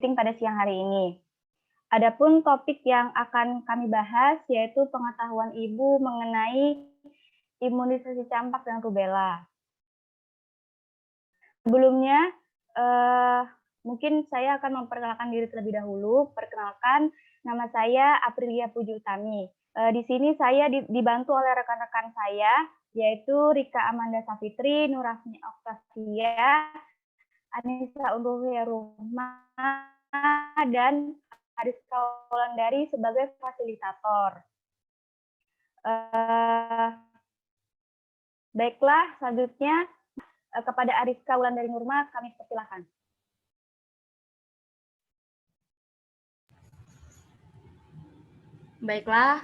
meeting pada siang hari ini. Adapun topik yang akan kami bahas yaitu pengetahuan ibu mengenai imunisasi campak dan rubella. Sebelumnya, mungkin saya akan memperkenalkan diri terlebih dahulu. Perkenalkan, nama saya Aprilia Puji Utami. Di sini saya dibantu oleh rekan-rekan saya, yaitu Rika Amanda Safitri, Nurafni Oktavia, Anissa Uluhiruma, dan Ariska Wulandari sebagai fasilitator. Baiklah, selanjutnya kepada Ariska Wulandari Nurma kami persilakan. Baiklah,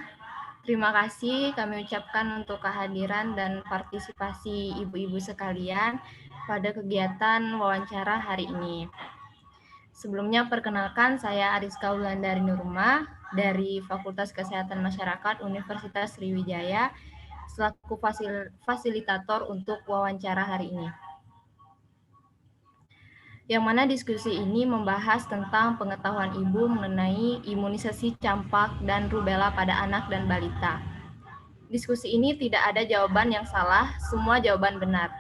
terima kasih kami ucapkan untuk kehadiran dan partisipasi ibu-ibu sekalian pada kegiatan wawancara hari ini. Sebelumnya perkenalkan, saya Ariska Wulandari Nurma dari Fakultas Kesehatan Masyarakat Universitas Sriwijaya selaku fasilitator untuk wawancara hari ini. Yang mana diskusi ini membahas tentang pengetahuan ibu mengenai imunisasi campak dan rubella pada anak dan balita. Diskusi ini tidak ada jawaban yang salah, semua jawaban benar.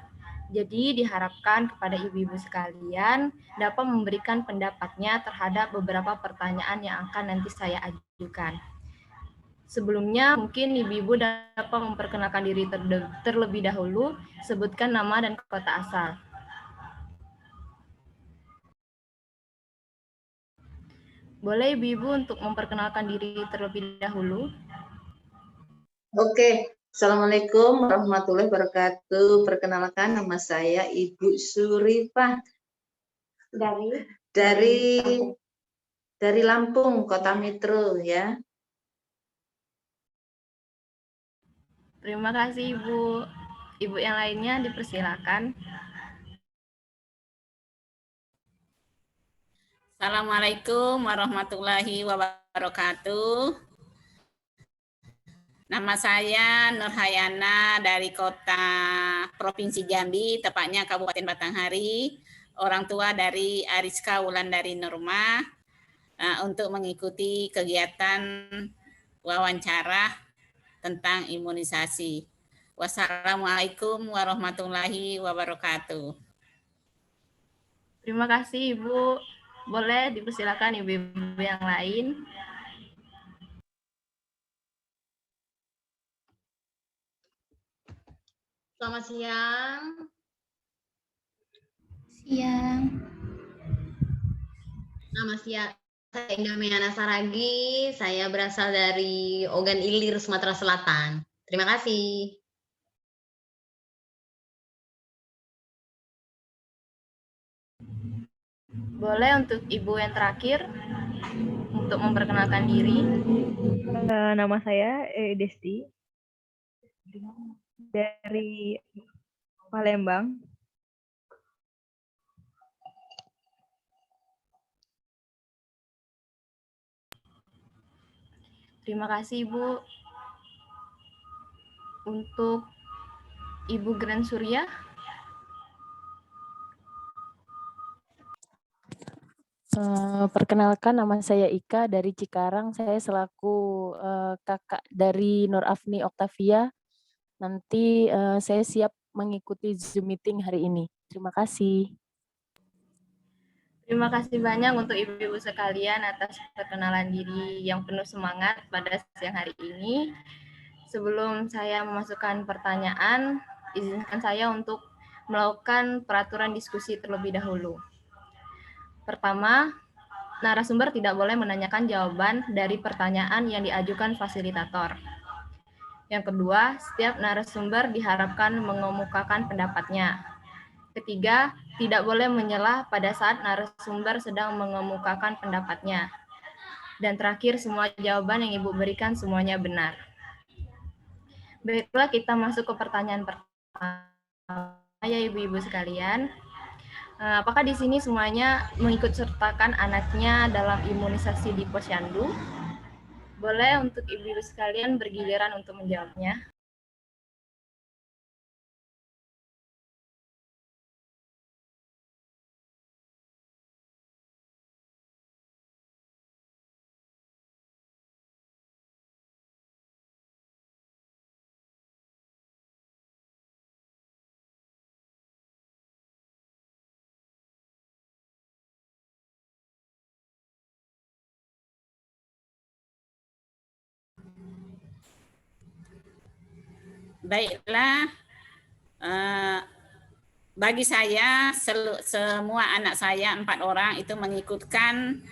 Jadi diharapkan kepada ibu-ibu sekalian dapat memberikan pendapatnya terhadap beberapa pertanyaan yang akan nanti saya ajukan. Sebelumnya mungkin ibu-ibu dapat memperkenalkan diri terlebih dahulu, sebutkan nama dan kota asal. Boleh ibu-ibu untuk memperkenalkan diri terlebih dahulu? Oke, Assalamualaikum warahmatullahi wabarakatuh. Perkenalkan, nama saya Ibu Surifah dari Lampung, Kota Metro ya. Terima kasih Ibu. Ibu yang lainnya dipersilakan. Assalamualaikum warahmatullahi wabarakatuh. Nama saya Nurhayana dari kota Provinsi Jambi, tepatnya Kabupaten Batanghari. Orang tua dari Ariska Wulandari Nurma untuk mengikuti kegiatan wawancara tentang imunisasi. Wassalamualaikum warahmatullahi wabarakatuh. Terima kasih Ibu. Boleh dipersilakan ibu-ibu yang lain. Selamat siang. Siang. Nama saya Indah Meana Saragi. Saya berasal dari Ogan Ilir, Sumatera Selatan. Terima kasih. Boleh untuk Ibu yang terakhir untuk memperkenalkan diri. Nama saya Desti dari Palembang. Terima kasih Ibu. Untuk Ibu Gran Surya. Perkenalkan, nama saya Ika dari Cikarang. Saya selaku kakak dari Nurafni Oktavia. Nanti saya siap mengikuti Zoom meeting hari ini. Terima kasih. Terima kasih banyak untuk ibu-ibu sekalian atas perkenalan diri yang penuh semangat pada siang hari ini. Sebelum saya memasukkan pertanyaan, izinkan saya untuk melakukan peraturan diskusi terlebih dahulu. Pertama, narasumber tidak boleh menanyakan jawaban dari pertanyaan yang diajukan fasilitator. Yang kedua, setiap narasumber diharapkan mengemukakan pendapatnya. Ketiga, tidak boleh menyela pada saat narasumber sedang mengemukakan pendapatnya. Dan terakhir, semua jawaban yang Ibu berikan semuanya benar. Baiklah, kita masuk ke pertanyaan pertama ya Ibu-ibu sekalian. Apakah di sini semuanya mengikut sertakan anaknya dalam imunisasi di posyandu? Boleh untuk Ibu-ibu sekalian bergiliran untuk menjawabnya. Baiklah, bagi saya semua anak saya 4 orang itu mengikutkan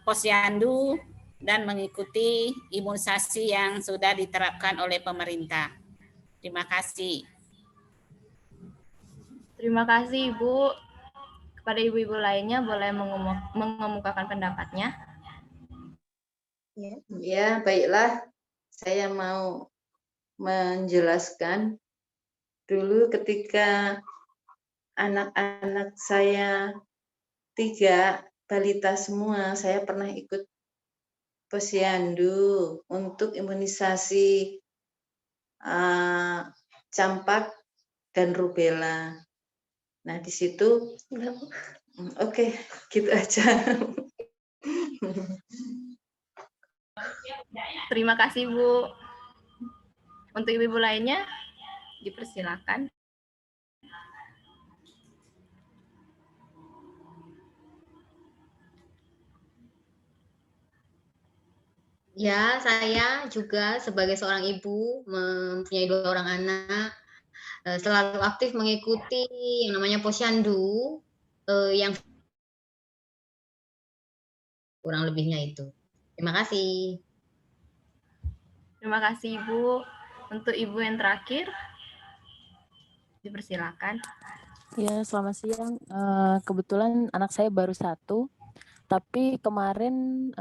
posyandu dan mengikuti imunisasi yang sudah diterapkan oleh pemerintah. Terima kasih. Terima kasih Ibu. Kepada ibu-ibu lainnya boleh mengemukakan pendapatnya. Ya, baiklah. Saya mau menjelaskan dulu ketika anak-anak saya 3 balita semua, saya pernah ikut posyandu untuk imunisasi campak dan rubella. Nah, di situ oke, gitu aja. Terima kasih Bu. Untuk ibu-ibu lainnya dipersilakan. Ya, saya juga sebagai seorang ibu mempunyai 2 orang anak, selalu aktif mengikuti yang namanya posyandu, yang kurang lebihnya itu. Terima kasih. Terima kasih Ibu. Untuk Ibu yang terakhir, dipersilakan. Ya, selamat siang. Kebetulan anak saya baru 1, tapi kemarin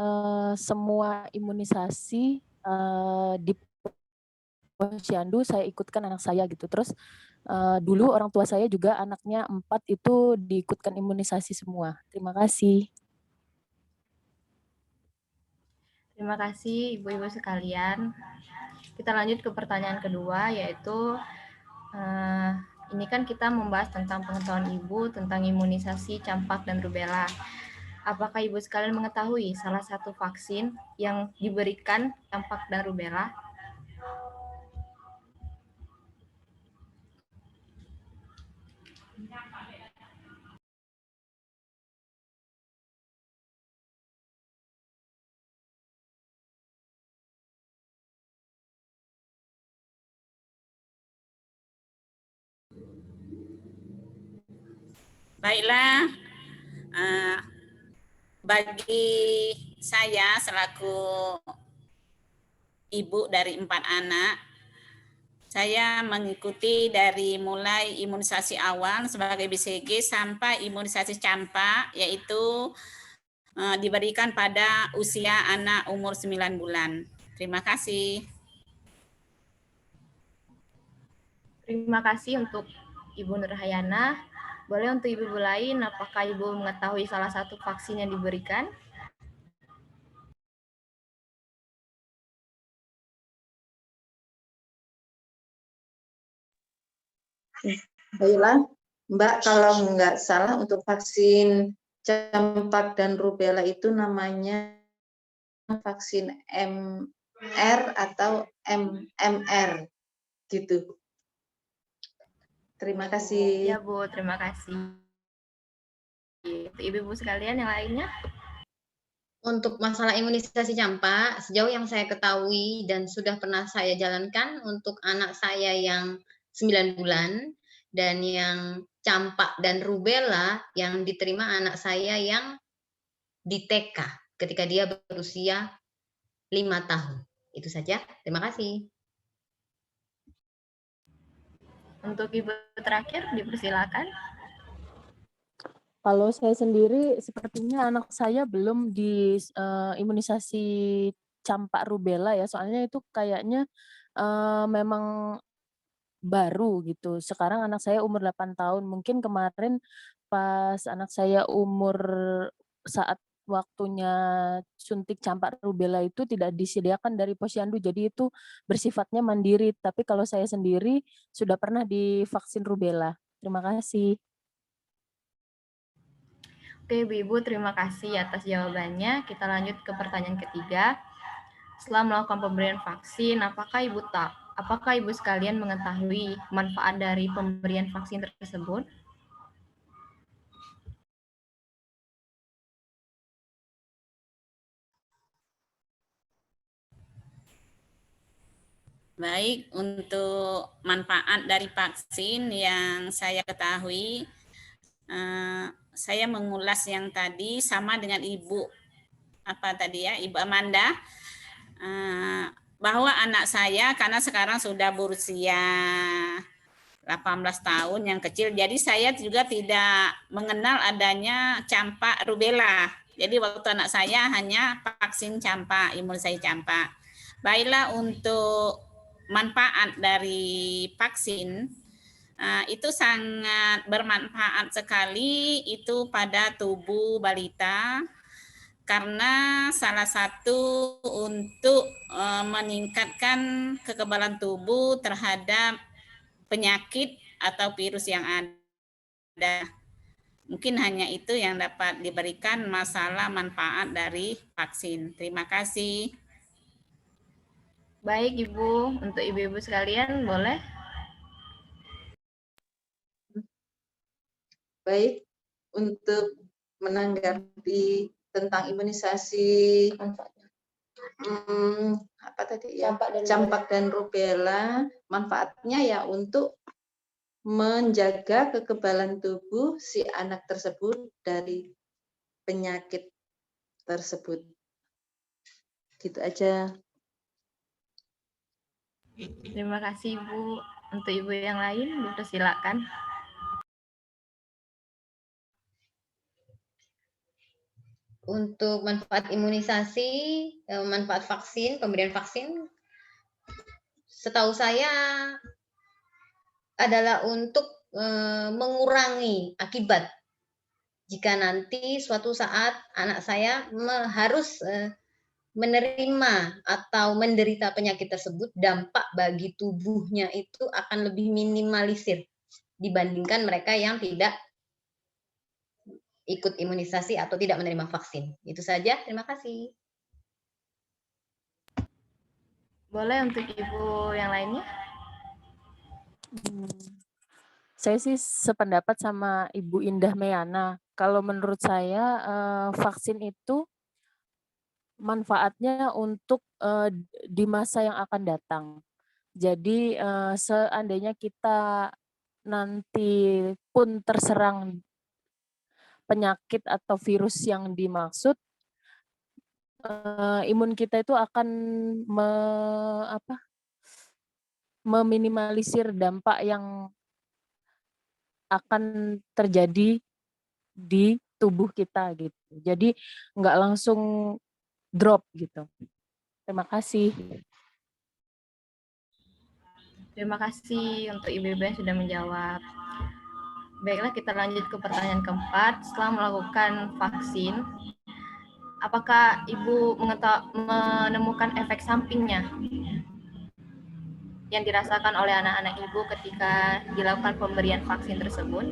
semua imunisasi di posyandu saya ikutkan anak saya gitu. Terus dulu orang tua saya juga anaknya 4 itu diikutkan imunisasi semua. Terima kasih. Terima kasih ibu-ibu sekalian. Kita lanjut ke pertanyaan kedua, yaitu ini kan kita membahas tentang pengetahuan ibu tentang imunisasi campak dan rubella. Apakah ibu sekalian mengetahui salah satu vaksin yang diberikan campak dan rubella? Baiklah, bagi saya selaku ibu dari 4 anak, saya mengikuti dari mulai imunisasi awal sebagai BCG sampai imunisasi campak, yaitu diberikan pada usia anak umur 9 bulan. Terima kasih. Terima kasih untuk Ibu Nurhayana. Boleh untuk ibu-ibu lain, apakah Ibu mengetahui salah satu vaksin yang diberikan? Baiklah, Mbak, kalau nggak salah untuk vaksin campak dan rubella itu namanya vaksin MR atau MMR gitu. Terima kasih. Ya Bu, terima kasih. Ibu-ibu sekalian yang lainnya? Untuk masalah imunisasi campak, sejauh yang saya ketahui dan sudah pernah saya jalankan untuk anak saya yang 9 bulan dan yang campak dan rubella yang diterima anak saya yang di TK ketika dia berusia 5 tahun. Itu saja. Terima kasih. Untuk ibu terakhir, dipersilakan. Kalau saya sendiri, sepertinya anak saya belum di imunisasi campak rubella ya, soalnya itu kayaknya memang baru gitu. Sekarang anak saya umur 8 tahun, mungkin kemarin pas anak saya umur saat waktunya suntik campak rubella itu tidak disediakan dari posyandu, jadi itu bersifatnya mandiri. Tapi kalau saya sendiri sudah pernah divaksin rubella. Terima kasih. Oke, Ibu, terima kasih atas jawabannya. Kita lanjut ke pertanyaan ketiga. Setelah melakukan pemberian vaksin, apakah Ibu sekalian mengetahui manfaat dari pemberian vaksin tersebut? Baik, untuk manfaat dari vaksin yang saya ketahui, saya mengulas yang tadi sama dengan Ibu Ibu Amanda, bahwa anak saya karena sekarang sudah berusia 18 tahun yang kecil, jadi saya juga tidak mengenal adanya campak rubella. Jadi waktu anak saya hanya vaksin campak, imunisasi campak. Baiklah, untuk manfaat dari vaksin itu sangat bermanfaat sekali itu pada tubuh balita, karena salah satu untuk meningkatkan kekebalan tubuh terhadap penyakit atau virus yang ada. Mungkin hanya itu yang dapat diberikan masalah manfaat dari vaksin. Terima kasih. Baik, Ibu. Untuk ibu-ibu sekalian, boleh? Baik, untuk menanggapi tentang imunisasi apa tadi ya, campak dan rubella, manfaatnya ya untuk menjaga kekebalan tubuh si anak tersebut dari penyakit tersebut. Gitu aja. Terima kasih, Ibu. Untuk ibu yang lain, dipersilakan. Untuk manfaat imunisasi, manfaat vaksin, pemberian vaksin, setahu saya adalah untuk mengurangi akibat jika nanti suatu saat anak saya harus menerima atau menderita penyakit tersebut, dampak bagi tubuhnya itu akan lebih minimalisir dibandingkan mereka yang tidak ikut imunisasi atau tidak menerima vaksin. Itu saja, terima kasih. Boleh untuk ibu yang lainnya? Saya sih sependapat sama Ibu Indah Meyana. Kalau menurut saya vaksin itu manfaatnya untuk di masa yang akan datang. Jadi seandainya kita nanti pun terserang penyakit atau virus yang dimaksud, imun kita itu akan meminimalisir dampak yang akan terjadi di tubuh kita gitu. Jadi nggak langsung drop gitu. Terima kasih. Terima kasih untuk ibu-ibu yang sudah menjawab. Baiklah, kita lanjut ke pertanyaan keempat. Setelah melakukan vaksin, apakah ibu menemukan efek sampingnya yang dirasakan oleh anak-anak ibu ketika dilakukan pemberian vaksin tersebut?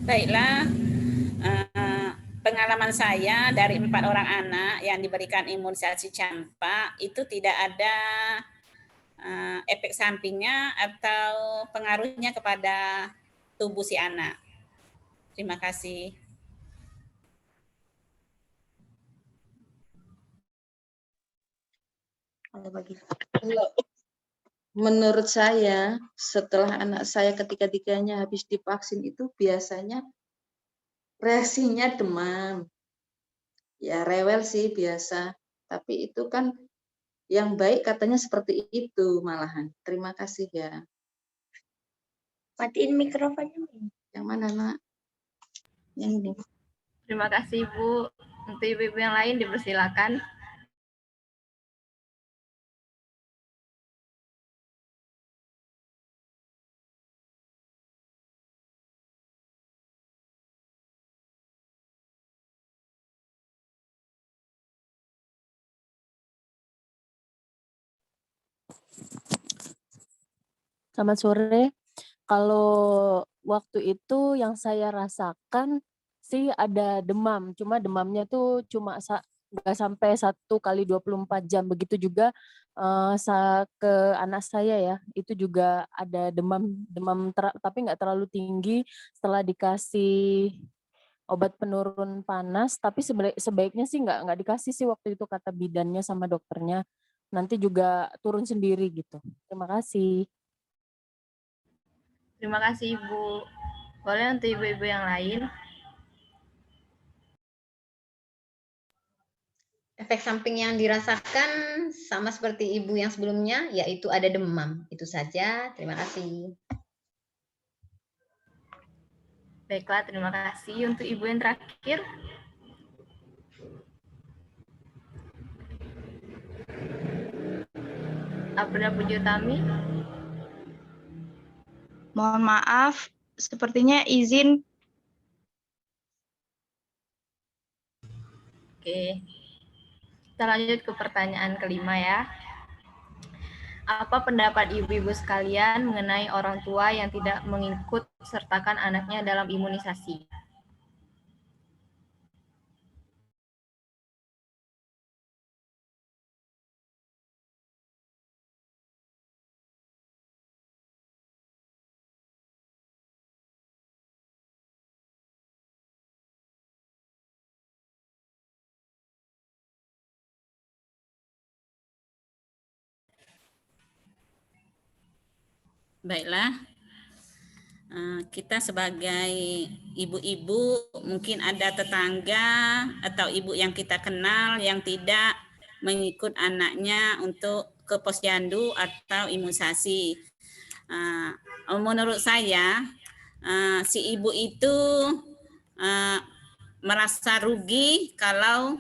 Baiklah, pengalaman saya dari 4 orang anak yang diberikan imunisasi campak itu tidak ada efek sampingnya atau pengaruhnya kepada tubuh si anak. Terima kasih. Kalau menurut saya, setelah anak saya ketiga-tiganya habis divaksin itu biasanya reaksinya demam. Ya rewel sih biasa, tapi itu kan yang baik katanya seperti itu malahan. Terima kasih ya. Matiin mikrofonnya. Yang mana, Nak? Yang ini. Terima kasih, Bu. Untuk ibu-ibu yang lain dipersilakan. Selamat sore. Kalau waktu itu yang saya rasakan sih ada demam, cuma demamnya tuh cuma nggak sampai 1 kali 24 jam. Begitu juga ke anak saya ya, itu juga ada demam tapi nggak terlalu tinggi. Setelah dikasih obat penurun panas, tapi sebaiknya sih nggak dikasih sih waktu itu kata bidannya sama dokternya. Nanti juga turun sendiri gitu. Terima kasih. Terima kasih Ibu. Boleh untuk ibu-ibu yang lain? Efek samping yang dirasakan sama seperti ibu yang sebelumnya, yaitu ada demam. Itu saja. Terima kasih. Baiklah, terima kasih. Untuk ibu yang terakhir. Aprilia Pujiutami. Mohon maaf, sepertinya izin. Oke. Kita lanjut ke pertanyaan kelima ya. Apa pendapat ibu-ibu sekalian mengenai orang tua yang tidak mengikut sertakan anaknya dalam imunisasi? Baiklah, kita sebagai ibu-ibu, mungkin ada tetangga atau ibu yang kita kenal yang tidak mengikut anaknya untuk ke posyandu atau imunisasi. Menurut saya, si ibu itu merasa rugi kalau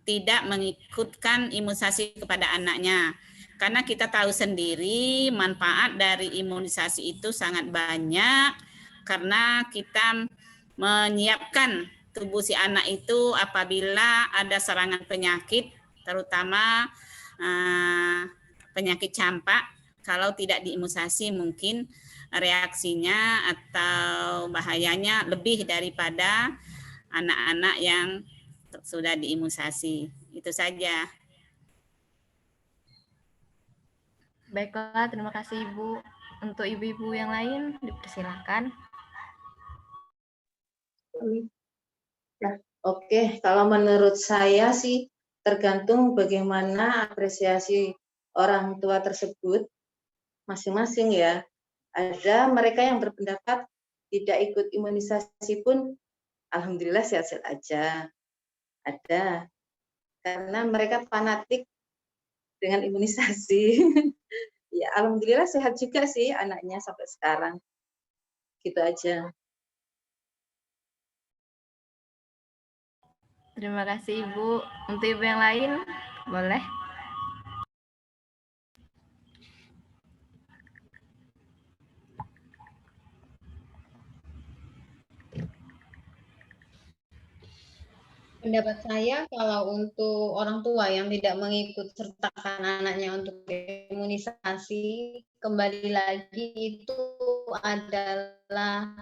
tidak mengikutkan imunisasi kepada anaknya. Karena kita tahu sendiri manfaat dari imunisasi itu sangat banyak karena kita menyiapkan tubuh si anak itu apabila ada serangan penyakit, terutama penyakit campak. Kalau tidak diimunisasi mungkin reaksinya atau bahayanya lebih daripada anak-anak yang sudah diimunisasi. Itu saja. Baiklah, terima kasih Ibu. Untuk ibu-ibu yang lain, dipersilakan. Nah, oke, kalau menurut saya sih tergantung bagaimana apresiasi orang tua tersebut masing-masing ya. Ada mereka yang berpendapat tidak ikut imunisasi pun alhamdulillah sehat-sehat aja. Ada. Karena mereka fanatik dengan imunisasi. Ya, alhamdulillah sehat juga sih anaknya sampai sekarang. Gitu aja. Terima kasih Ibu. Untuk ibu yang lain, boleh? Pendapat saya kalau untuk orang tua yang tidak mengikut sertakan anaknya untuk imunisasi, kembali lagi itu adalah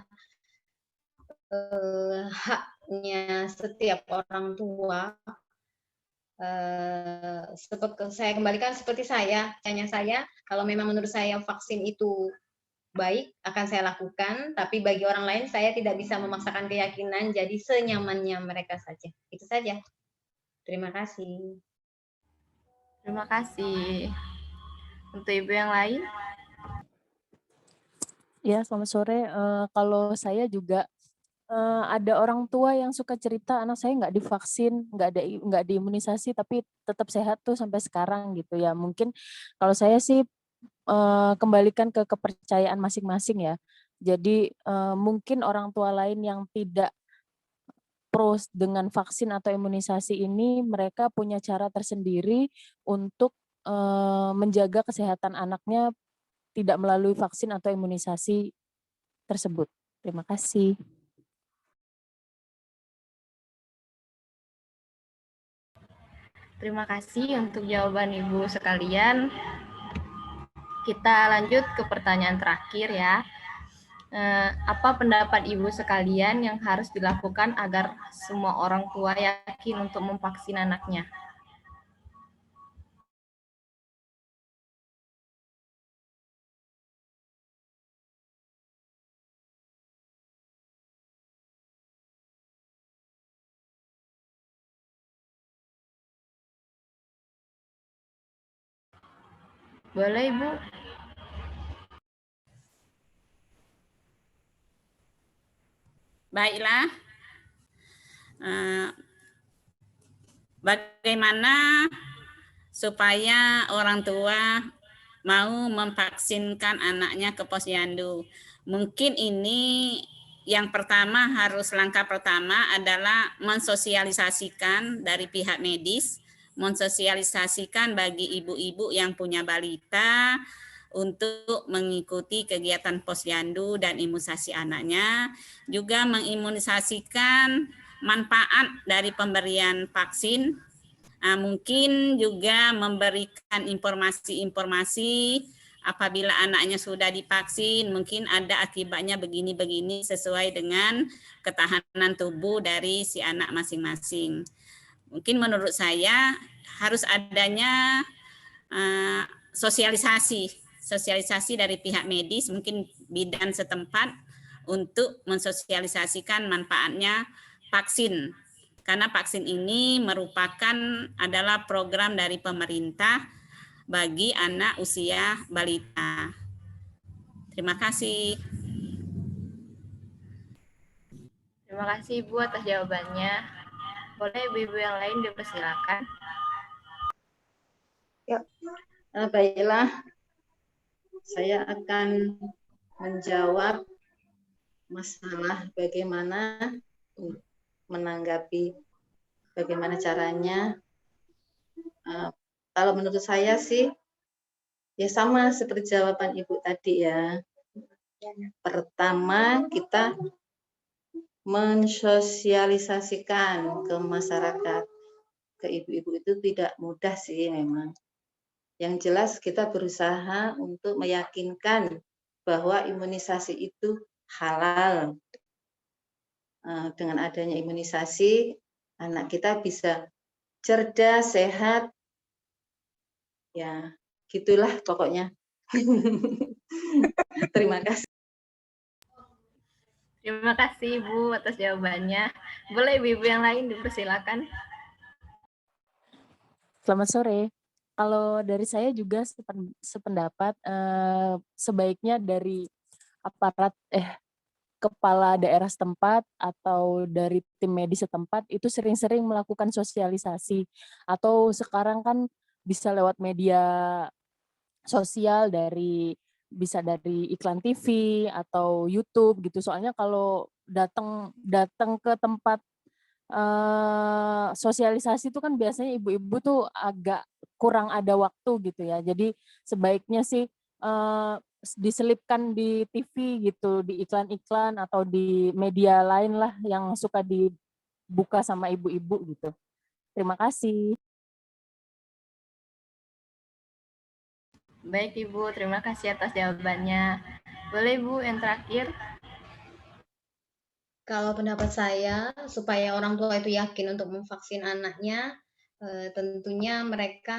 haknya setiap orang tua. Saya kembalikan seperti tanya saya, kalau memang menurut saya vaksin itu baik akan saya lakukan, tapi bagi orang lain saya tidak bisa memaksakan keyakinan, jadi senyamannya mereka saja. Itu saja. Terima kasih. Terima kasih. Untuk ibu yang lain? Ya, selamat sore. Kalau saya juga ada orang tua yang suka cerita anak saya nggak divaksin, nggak diimunisasi, tapi tetap sehat tuh sampai sekarang gitu ya. Mungkin kalau saya sih kembalikan ke kepercayaan masing-masing ya. Jadi mungkin orang tua lain yang tidak pro dengan vaksin atau imunisasi ini, mereka punya cara tersendiri untuk menjaga kesehatan anaknya tidak melalui vaksin atau imunisasi tersebut. Terima kasih. Terima kasih untuk jawaban Ibu sekalian. Kita lanjut ke pertanyaan terakhir ya. Apa pendapat Ibu sekalian yang harus dilakukan agar semua orang tua yakin untuk memvaksin anaknya? Boleh, Ibu? Baiklah. Bagaimana supaya orang tua mau memvaksinkan anaknya ke posyandu? Mungkin ini yang pertama langkah pertama adalah mensosialisasikan dari pihak medis, mensosialisasikan bagi ibu-ibu yang punya balita untuk mengikuti kegiatan posyandu dan imunisasi anaknya, juga mengimunisasikan manfaat dari pemberian vaksin, mungkin juga memberikan informasi-informasi apabila anaknya sudah divaksin, mungkin ada akibatnya begini-begini sesuai dengan ketahanan tubuh dari si anak masing-masing. Mungkin menurut saya harus adanya sosialisasi dari pihak medis, mungkin bidan setempat untuk mensosialisasikan manfaatnya vaksin. Karena vaksin ini adalah program dari pemerintah bagi anak usia balita. Terima kasih. Terima kasih Ibu atas jawabannya. Boleh ibu-ibu yang lain dipersilakan. Ya, baiklah. Saya akan menjawab masalah bagaimana menanggapi bagaimana caranya. Kalau menurut saya sih, ya sama seperti jawaban Ibu tadi ya. Pertama, kita mensosialisasikan ke masyarakat, ke ibu-ibu itu tidak mudah sih memang. Yang jelas kita berusaha untuk meyakinkan bahwa imunisasi itu halal. Dengan adanya imunisasi, anak kita bisa cerdas, sehat. Ya, gitulah pokoknya. Terima kasih. Terima kasih Ibu atas jawabannya. Boleh ibu-ibu yang lain dipersilakan. Selamat sore. Kalau dari saya juga sependapat, sebaiknya dari aparat kepala daerah setempat atau dari tim medis setempat itu sering-sering melakukan sosialisasi, atau sekarang kan bisa lewat media sosial, bisa dari iklan TV atau YouTube gitu. Soalnya kalau datang ke tempat sosialisasi itu kan biasanya ibu-ibu tuh agak kurang ada waktu gitu ya. Jadi sebaiknya sih diselipkan di TV gitu, di iklan-iklan atau di media lain lah yang suka dibuka sama ibu-ibu gitu. Terima kasih. Baik Ibu, terima kasih atas jawabannya. Boleh Ibu yang terakhir? Kalau pendapat saya, supaya orang tua itu yakin untuk memvaksin anaknya, tentunya mereka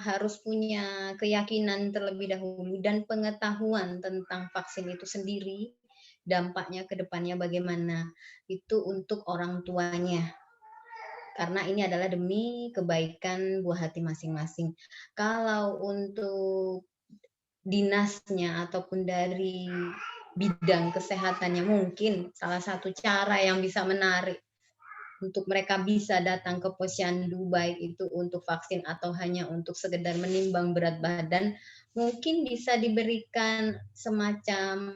harus punya keyakinan terlebih dahulu dan pengetahuan tentang vaksin itu sendiri, dampaknya ke depannya bagaimana. Itu untuk orang tuanya. Karena ini adalah demi kebaikan buah hati masing-masing. Kalau untuk dinasnya ataupun dari bidang kesehatannya, mungkin salah satu cara yang bisa menarik untuk mereka bisa datang ke posyandu, baik itu untuk vaksin atau hanya untuk sekedar menimbang berat badan, mungkin bisa diberikan semacam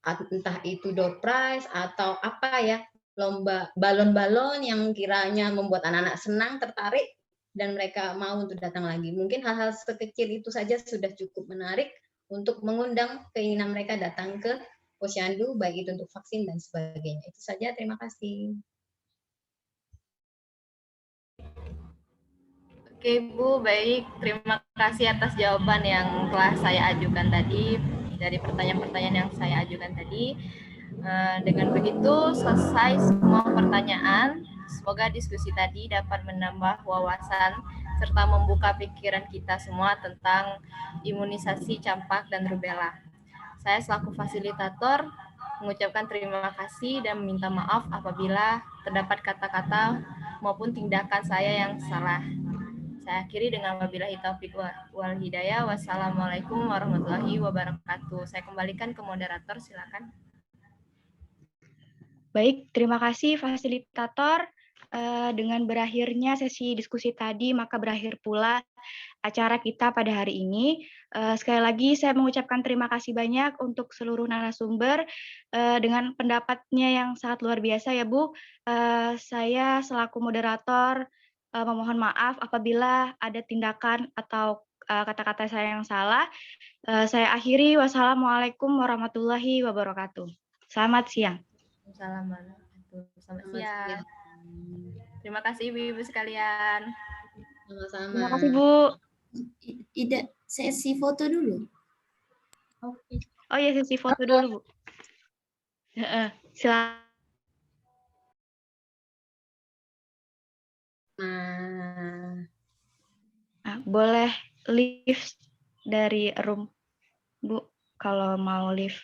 entah itu door prize atau apa ya, lomba balon-balon yang kiranya membuat anak-anak senang, tertarik, dan mereka mau untuk datang lagi. Mungkin hal-hal sekecil itu saja sudah cukup menarik untuk mengundang keinginan mereka datang ke posyandu, baik itu untuk vaksin dan sebagainya. Itu saja, terima kasih. Oke Bu, baik. Terima kasih atas jawaban yang telah saya ajukan tadi, dari pertanyaan-pertanyaan yang saya ajukan tadi. Dengan begitu selesai semua pertanyaan. Semoga diskusi tadi dapat menambah wawasan serta membuka pikiran kita semua tentang imunisasi campak dan rubella. Saya selaku fasilitator mengucapkan terima kasih dan meminta maaf apabila terdapat kata-kata maupun tindakan saya yang salah. Saya akhiri dengan wabillahi taufiq wal hidayah. Wassalamualaikum warahmatullahi wabarakatuh. Saya kembalikan ke moderator, silakan. Baik, terima kasih fasilitator. Dengan berakhirnya sesi diskusi tadi, maka berakhir pula acara kita pada hari ini. Sekali lagi saya mengucapkan terima kasih banyak untuk seluruh narasumber dengan pendapatnya yang sangat luar biasa ya Bu. Saya selaku moderator memohon maaf apabila ada tindakan atau kata-kata saya yang salah. Saya akhiri, wassalamualaikum warahmatullahi wabarakatuh. Selamat siang. Assalamualaikum. Selamat siang. Terima kasih Ibu-ibu sekalian. Sama-sama. Terima kasih Bu. Tidak sesi foto dulu. Oke. Oh ya, sesi foto dulu Bu. Silakan. Nah, boleh live dari room Bu kalau mau live.